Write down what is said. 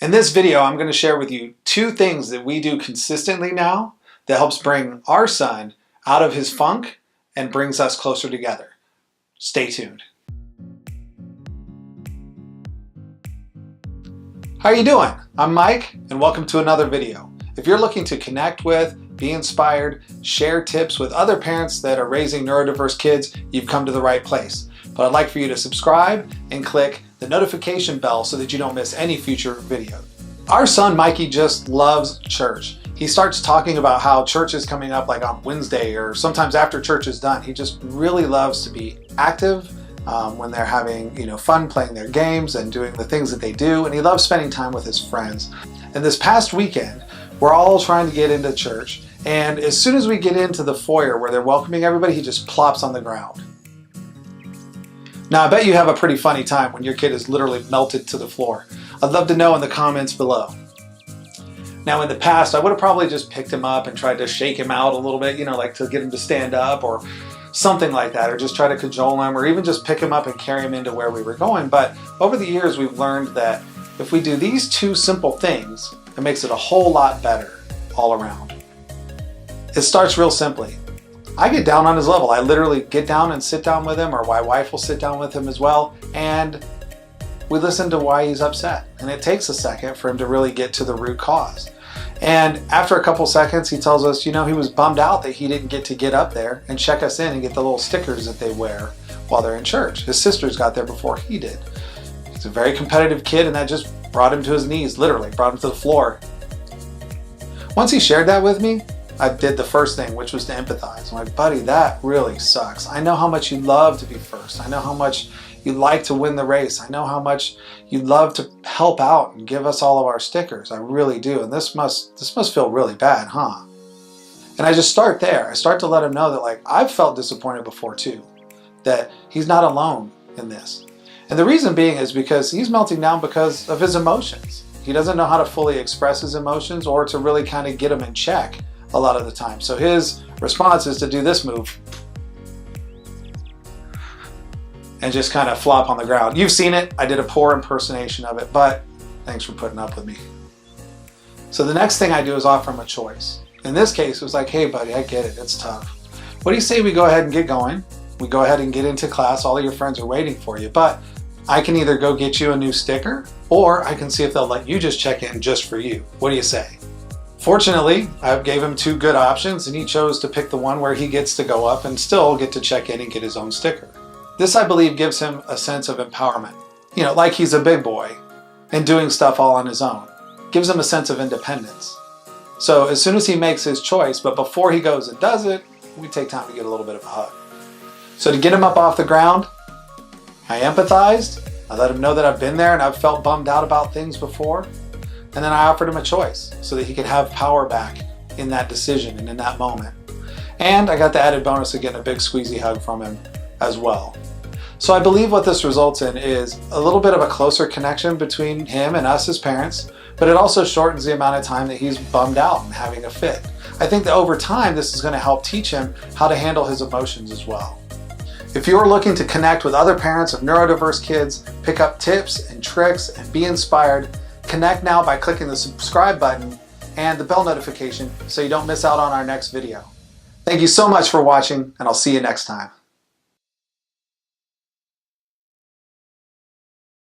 In this video, I'm going to share with you 2 things that we do consistently now that helps bring our son out of his funk and brings us closer together. Stay tuned. How are you doing? I'm Mike, and welcome to another video. If you're looking to connect with, be inspired, share tips with other parents that are raising neurodiverse kids, you've come to the right place. But I'd like for you to subscribe and click the notification bell so that you don't miss any future video. Our son Mikey just loves church. He starts talking about how church is coming up like on Wednesday or sometimes after church is done. He just really loves to be active when they're having fun playing their games and doing the things that they do, and he loves spending time with his friends. And this past weekend, we're all trying to get into church, and as soon as we get into the foyer where they're welcoming everybody, he just plops on the ground. Now, I bet you have a pretty funny time when your kid is literally melted to the floor. I'd love to know in the comments below. Now, in the past, I would have probably just picked him up and tried to shake him out a little bit, like to get him to stand up or something like that, or just try to cajole him, or even just pick him up and carry him into where we were going. But over the years, we've learned that if we do these 2 simple things, it makes it a whole lot better all around. It starts real simply. I get down on his level. I literally get down and sit down with him, or my wife will sit down with him as well, and we listen to why he's upset. And it takes a second for him to really get to the root cause. And after a couple seconds, he tells us, he was bummed out that he didn't get to get up there and check us in and get the little stickers that they wear while they're in church. His sisters got there before he did. He's a very competitive kid, and that just brought him to his knees, literally brought him to the floor. Once he shared that with me, I did the first thing, which was to empathize. I'm like, buddy, that really sucks. I know how much you love to be first. I know how much you like to win the race. I know how much you love to help out and give us all of our stickers. I really do. And this must feel really bad, huh? And I just start there. I start to let him know that I've felt disappointed before too, that he's not alone in this. And the reason being is because he's melting down because of his emotions. He doesn't know how to fully express his emotions or to really kind of get them in check a lot of the time. So his response is to do this move and just kind of flop on the ground. You've seen it. I did a poor impersonation of it, but thanks for putting up with me. So the next thing I do is offer him a choice. In this case, it was like, hey buddy, I get it, it's tough. What do you say we go ahead and get going? We go ahead and get into class. All of your friends are waiting for you, but I can either go get you a new sticker, or I can see if they'll let you just check in just for you. What do you say? Fortunately, I gave him 2 good options, and he chose to pick the one where he gets to go up and still get to check in and get his own sticker. This, I believe, gives him a sense of empowerment. Like he's a big boy and doing stuff all on his own. Gives him a sense of independence. So as soon as he makes his choice, but before he goes and does it, we take time to get a little bit of a hug. So to get him up off the ground, I empathized. I let him know that I've been there and I've felt bummed out about things before. And then I offered him a choice so that he could have power back in that decision and in that moment. And I got the added bonus of getting a big squeezy hug from him as well. So I believe what this results in is a little bit of a closer connection between him and us as parents, but it also shortens the amount of time that he's bummed out and having a fit. I think that over time, this is going to help teach him how to handle his emotions as well. If you're looking to connect with other parents of neurodiverse kids, pick up tips and tricks and be inspired, connect now by clicking the subscribe button and the bell notification so you don't miss out on our next video. Thank you so much for watching, and I'll see you next time.